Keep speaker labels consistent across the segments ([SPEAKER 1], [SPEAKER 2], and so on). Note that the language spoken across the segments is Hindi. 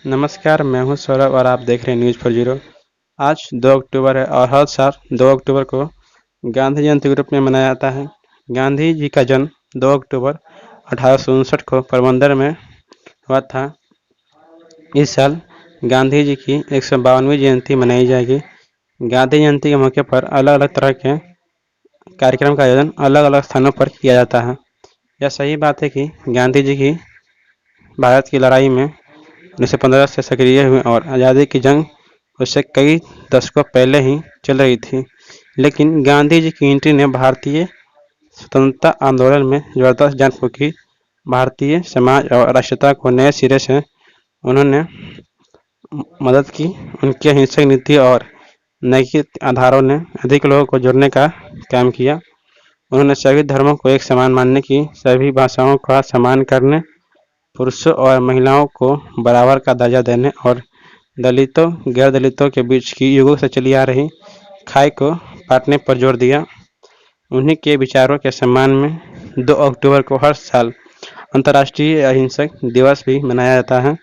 [SPEAKER 1] नमस्कार, मैं हूं सौरभ और आप देख रहे हैं न्यूज़ 40। आज 2 अक्टूबर है और हर साल 2 अक्टूबर को गांधी जयंती के रूप में मनाया जाता है। गांधी जी का जन्म 2 अक्टूबर 1859 को पोरबंदर में हुआ था। इस साल गांधी जी की 152वीं जयंती मनाई जाएगी। गांधी जयंती के मौके पर अलग-अलग तरह के कार्यक्रम का आयोजन अलग-अलग स्थानों पर किया जाता है। यह सही बात है कि गांधी जी की भारत की लड़ाई में 1915 से सक्रिय हुए और आज़ादी की जंग उससे कई दशकों पहले ही चल रही थी, लेकिन गांधी जी की एंट्री ने भारतीय स्वतंत्रता आंदोलन में जबरदस्त जान फूंकी। भारतीय समाज और राष्ट्रीयता को नए सिरे से उन्होंने मदद की। उनकी अहिंसक नीति और नैतिक आधारों ने अधिक लोगों को जोड़ने का काम किया। उन्होंने सभी धर्मों को एक समान मानने की, सभी भाषाओं का सम्मान करने, पुरुषों और महिलाओं को बराबर का दर्जा देने और दलितों गैर दलितों के बीच की युगों से चली आ रही खाई को पाटने पर जोर दिया। उन्हीं के विचारों के सम्मान में 2 अक्टूबर को हर साल अंतर्राष्ट्रीय अहिंसक दिवस भी मनाया जाता है।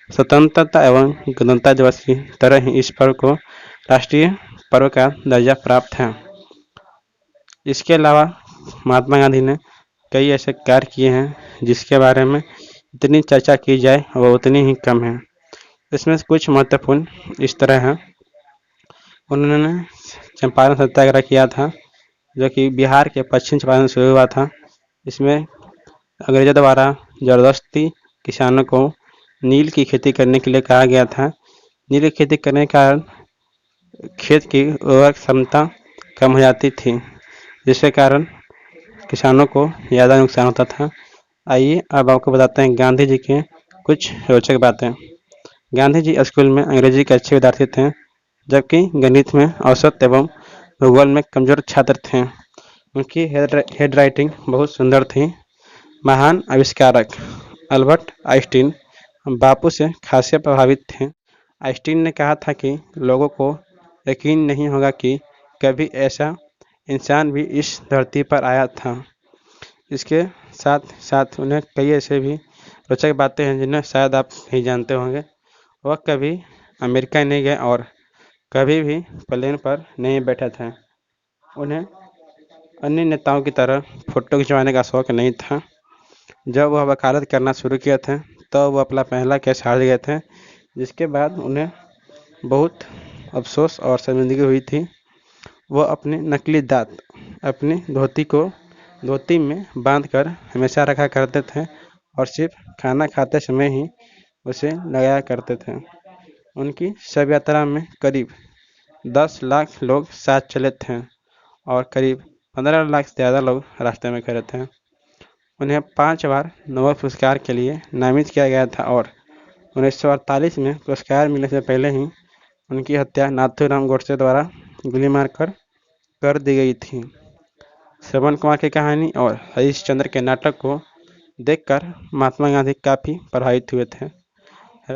[SPEAKER 1] स्वतंत्रता एवं गणतंत्र दिवस की तरह ही इस पर्व को राष्ट्रीय पर्व का दर्जा प्राप्त है। इसके अलावा महात्मा गांधी ने कई ऐसे कार्य किए हैं जिसके बारे में जितनी चर्चा की जाए वो उतनी ही कम है। इसमें से कुछ महत्वपूर्ण इस तरह है। उन्होंने चंपारण सत्याग्रह किया था, जो कि बिहार के पश्चिम चंपारण से हुआ था। इसमें अंग्रेजों द्वारा ज़बरदस्ती किसानों को नील की खेती करने के लिए कहा गया था। नील की खेती करने के कारण खेत की उर्वरक क्षमता कम हो जाती थी, जिसके कारण किसानों को ज़्यादा नुकसान होता था। आइए अब आपको बताते हैं गांधी जी के कुछ रोचक बातें। गांधी जी स्कूल में अंग्रेजी के अच्छे विद्यार्थी थे, जबकि गणित में औसत एवं भूगोल में कमजोर छात्र थे। उनकी हेड राइटिंग बहुत सुंदर थी। महान आविष्कारक अल्बर्ट आइंस्टीन बापू से खासे प्रभावित थे। आइंस्टीन ने कहा था कि लोगों को यकीन नहीं होगा कि कभी ऐसा इंसान भी इस धरती पर आया था। इसके साथ साथ उन्हें कई ऐसे भी रोचक बातें हैं जिन्हें शायद आप नहीं जानते होंगे। वह कभी अमेरिका नहीं गए और कभी भी प्लेन पर नहीं बैठे थे। उन्हें अन्य नेताओं की तरह फोटो खिंचवाने का शौक नहीं था। जब वह वकालत करना शुरू किए थे तो वह अपना पहला केस हार गए थे, जिसके बाद उन्हें बहुत अफसोस और शर्मिंदगी हुई थी। वह अपने नकली दांत अपनी धोती में बांधकर हमेशा रखा करते थे और सिर्फ खाना खाते समय ही उसे लगाया करते थे। उनकी शव यात्रा में करीब 10 लाख लोग साथ चले थे और करीब 15 लाख से ज़्यादा लोग रास्ते में खड़े थे। उन्हें 5 बार नोबेल पुरस्कार के लिए नामित किया गया था और 1948 में पुरस्कार मिलने से पहले ही उनकी हत्या नाथूराम गोडसे द्वारा गोली मारकर कर दी गई थी। श्रवण कुमार की कहानी और हरीश चंद्र के नाटक को देखकर महात्मा गांधी काफ़ी प्रभावित हुए थे।